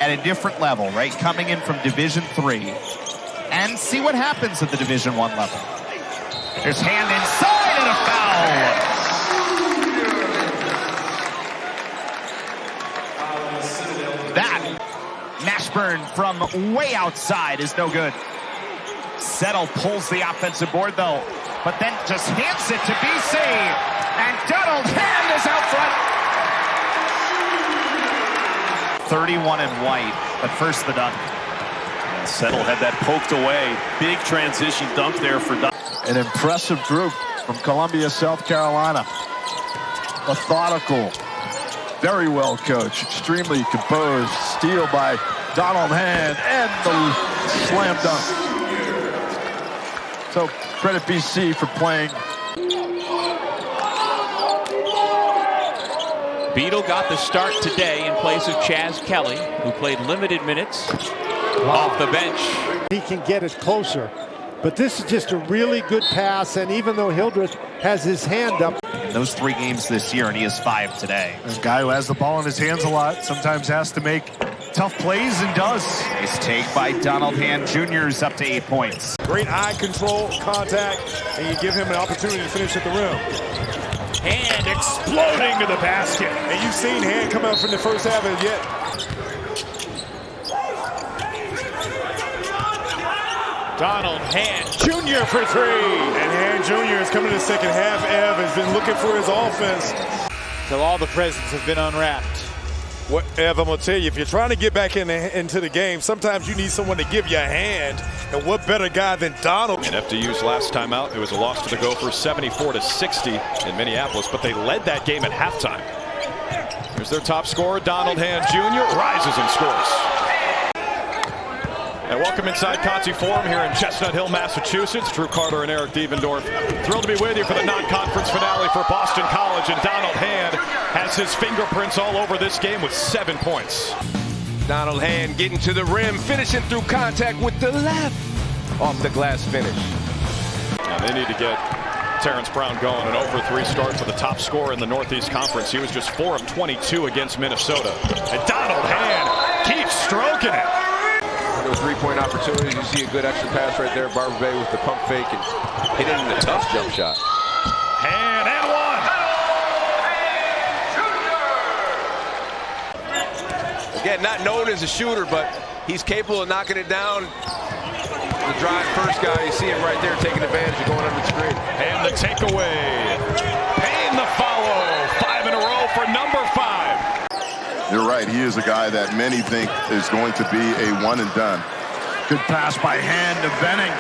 at a different level, right? Coming in from Division III, and see what happens at the Division I level. There's hand inside and a foul. That Mashburn from way outside is no good. Settle pulls the offensive board though, but then just hands it to BC, and Donald Hand is out front. 31 and white, but first the dunk. And Settle had that poked away. Big transition dunk there for Donald. An impressive group from Columbia, South Carolina. Methodical, very well coached, extremely composed. Steal by Donald Hand and the slam dunk. So credit BC for playing. Beadle got the start today in place of Chaz Kelly, who played limited minutes off the bench. He can get it closer, but this is just a really good pass, and even though Hildreth has his hand up. In those 3 games this year, and he has 5 today. A guy who has the ball in his hands a lot, sometimes has to make tough plays and does. Nice take by Donald Hand Jr. is up to 8 points. Great eye control, contact, and you give him an opportunity to finish at the rim. Hand exploding to the basket. And you've seen Hand come out from the first half and yet. Donald Hand Jr. for 3. And Hand Jr. is coming in the second half. Ev has been looking for his offense. So all the presents have been unwrapped. What, Ev, I'm going to tell you, if you're trying to get back into the game, sometimes you need someone to give you a hand. And what better guy than Donald? And FDU's last time out, it was a loss to the Gophers, 74-60 in Minneapolis, but they led that game at halftime. Here's their top scorer, Donald Hand Jr., rises and scores. And welcome inside Conti Forum here in Chestnut Hill, Massachusetts. Drew Carter and Eric Devendorf. Thrilled to be with you for the non-conference finale for Boston College. And Donald Hand has his fingerprints all over this game with 7 points. Donald Hand getting to the rim, finishing through contact with the left. Off the glass finish. Now they need to get Terrence Brown going. An 0-for-3 start for the top scorer in the Northeast Conference. He was just 4 of 22 against Minnesota. And Donald Hand keeps stroking it. Those 3-point opportunities, you see a good extra pass right there. Barber Bay with the pump fake and hit it in the tough jump shot. Hand and one. Again, not known as a shooter, but he's capable of knocking it down. The drive first guy, you see him right there taking advantage of going under the screen. And the takeaway. Payne the follow. 5 in a row for number 5. You're right. He is a guy that many think is going to be a one and done. Good pass by Hand to Venning.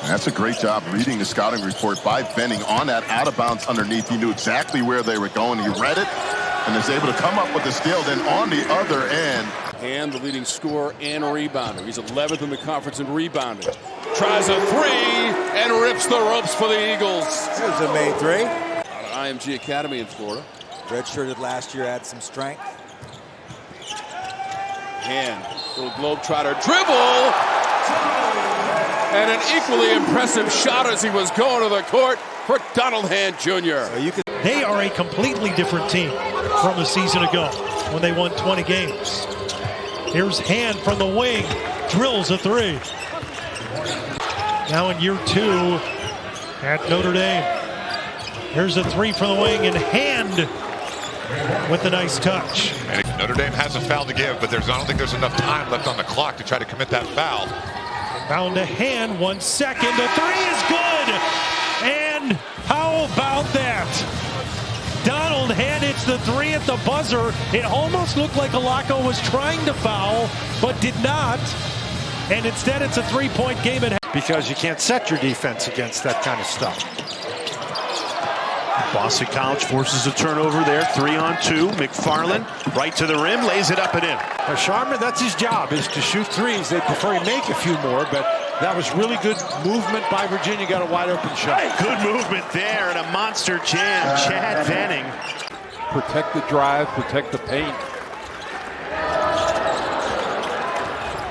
And that's a great job reading the scouting report by Venning on that out of bounds underneath. He knew exactly where they were going. He read it and is able to come up with the steal. Then on the other end. Hand, the leading scorer and rebounder. He's 11th in the conference in rebounding. Tries a 3 and rips the ropes for the Eagles. There's a made 3. Out of IMG Academy in Florida. Redshirted last year, had some strength. Hand, little globetrotter dribble. And an equally impressive shot as he was going to the court for Donald Hand Jr. They are a completely different team from a season ago when they won 20 games. Here's Hand from the wing, drills a 3. Now in year 2 at Notre Dame. Here's a 3 from the wing, and Hand with a nice touch. And Notre Dame has a foul to give, but I don't think there's enough time left on the clock to try to commit that foul. Bound to Hand, 1 second. The 3 is good. And how about that? Donald Hand hits the 3 at the buzzer. It almost looked like Alaco was trying to foul, but did not. And instead, it's a 3-point game at half. Because you can't set your defense against that kind of stuff. Boston College forces a turnover there. 3-on-2. McFarland right to the rim, lays it up and in. Sharma, that's his job, is to shoot 3s. They prefer he make a few more, but that was really good movement by Virginia. Got a wide open shot. Good movement there and a monster jam. Chad Venning. Protect the drive, protect the paint.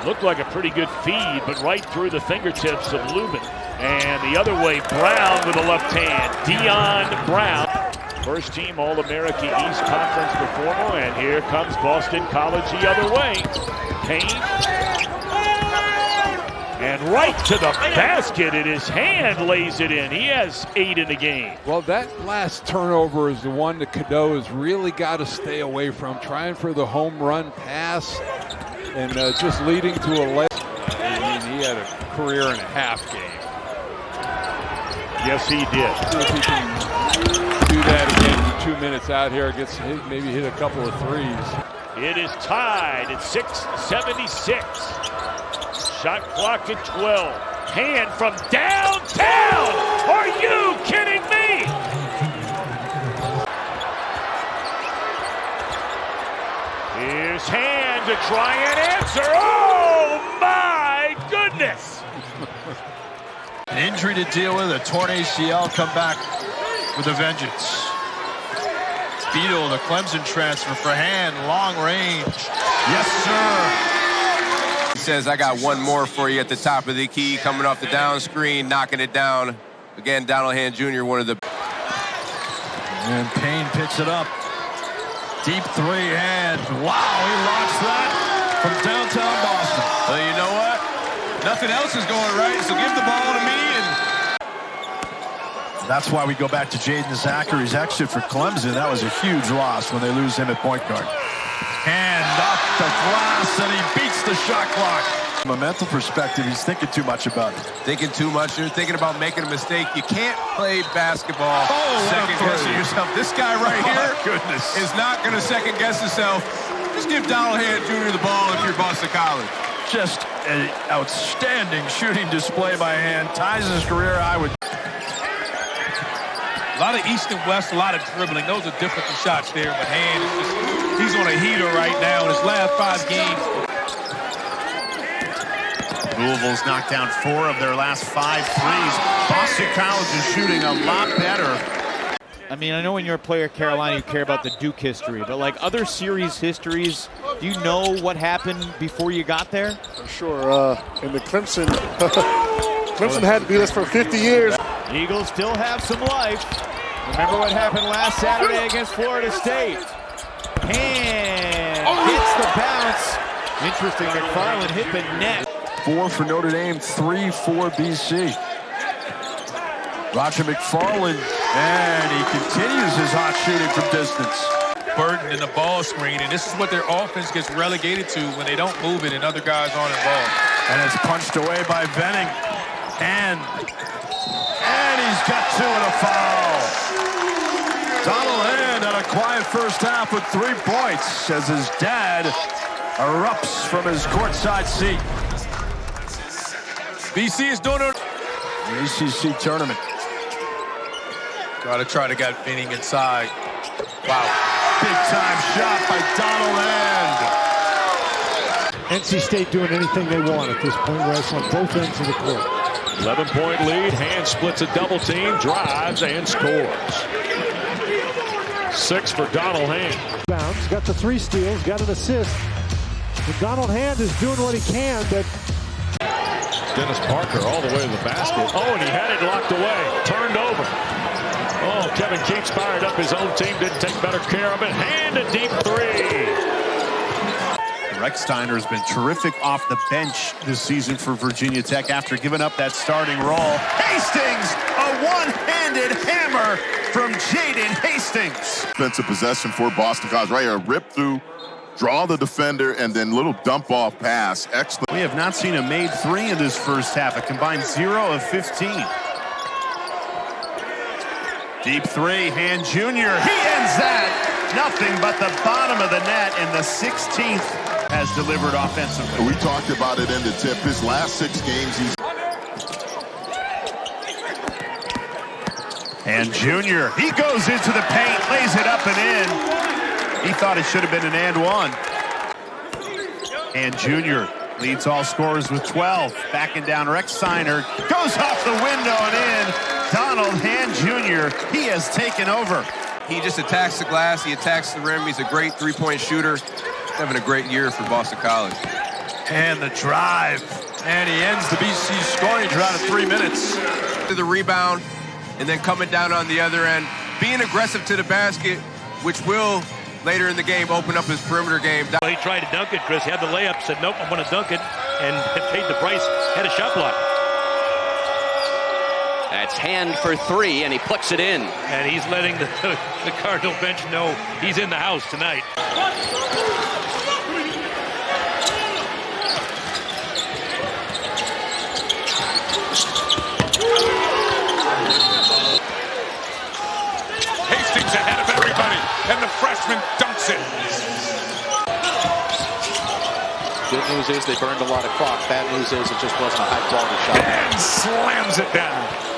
Looked like a pretty good feed, but right through the fingertips of Lubin. And the other way, Brown with a left hand. Dion Brown. First team All-America East Conference performer, and here comes Boston College the other way. Payne. And right to the basket, and his hand lays it in. He has 8 in the game. Well, that last turnover is the one that Cadeau has really got to stay away from, trying for the home run pass and just leading to a late. I mean, he had a career and a half game. Yes, he did. See if he can do that again in 2 minutes out here. Gets hit, maybe hit a couple of threes. It is tied at 6:76. Shot clock at 12. Hand from downtown. Are you kidding me? Here's Hand to try and answer. Oh my goodness. An injury to deal with, a torn ACL, come back with a vengeance. Beadle, the Clemson transfer for Hand, long range. Yes, sir. He says, I got one more for you at the top of the key, coming off the down screen, knocking it down. Again, Donald Hand Jr., one of the... And Payne picks it up. Deep three, Hand. Wow, he launched that from downtown Boston. Well, you know what? Nothing else is going right, so give the ball to me. That's why we go back to Jaden Zachary's exit for Clemson. That was a huge loss when they lose him at point guard. Hand up the glass, and he beats the shot clock. From a mental perspective, he's thinking too much about it. Thinking too much. You're thinking about making a mistake. You can't play basketball second guessing yourself. This guy right here is not going to second guess himself. Just give Donald Hand Jr. the ball if you're Boston College. Just an outstanding shooting display by Hand. Ties his career high with. A lot of east and west, a lot of dribbling. Those are different shots there, but Hand is just, he's on a heater right now in his last 5 games. Louisville's knocked down 4 of their last 5 threes. Boston College is shooting a lot better. I mean, I know when you're a player at Carolina, you care about the Duke history, but like other series histories, do you know what happened before you got there? Sure. In the Clemson, Clemson had to be this for 50 years. Eagles still have some life. Remember what happened last Saturday against Florida State. Hand hits the bounce. Interesting, McFarland hit the net. 4 for Notre Dame, 3 for BC. Roger McFarland, and he continues his hot shooting from distance. Burden in the ball screen, and this is what their offense gets relegated to when they don't move it and other guys aren't involved. And it's punched away by Venning. And he's got 2 and a foul. Donald Hand had a quiet first half with 3 points as his dad erupts from his courtside seat. BC is doing it. The ACC tournament. Got to try to get Venning inside. Wow. Big time shot by Donald Hand. NC State doing anything they want at this point, Wes, on both ends of the court. 11-point lead. Hand splits a double team, drives, and scores. 6 for Donald Hand. Bounds, got the 3 steals, got an assist. And Donald Hand is doing what he can, but Dennis Parker all the way to the basket. Oh, and he had it locked away. Turned over. Oh, Kevin Keats fired up his own team. Didn't take better care of it. Hand a deep 3. Recksteiner has been terrific off the bench this season for Virginia Tech after giving up that starting role. Hastings, a one-handed hammer from Jaden Hastings. Defensive possession for Boston College. Right here, rip through, draw the defender, and then little dump-off pass. Excellent. We have not seen a made 3 in this first half. A combined 0 of 15. Deep 3, Hand Jr. He ends that. Nothing but the bottom of the net, and the 16th has delivered offensively. We talked about it in the tip. His last 6 games, he's... And Junior, he goes into the paint, lays it up and in. He thought it should have been an and 1. And Junior leads all scorers with 12. Backing down Recksteiner, goes off the window and in. Donald Hand Jr., he has taken over. He just attacks the glass. He attacks the rim. He's a great 3-point shooter. Having a great year for Boston College. And the drive. And he ends the BC scoring drought at 3 minutes. To the rebound, and then coming down on the other end. being aggressive to the basket, which will later in the game open up his perimeter game. He tried to dunk it, Chris. He had the layup, said, nope, I'm going to dunk it, and paid the price. Had a shot block. That's Hand for three, and he puts it in. And he's letting the Cardinal bench know he's in the house tonight. Hastings ahead of everybody, and the freshman dunks it. Good news is they burned a lot of clock. Bad news is it just wasn't a high-quality shot. And slams it down.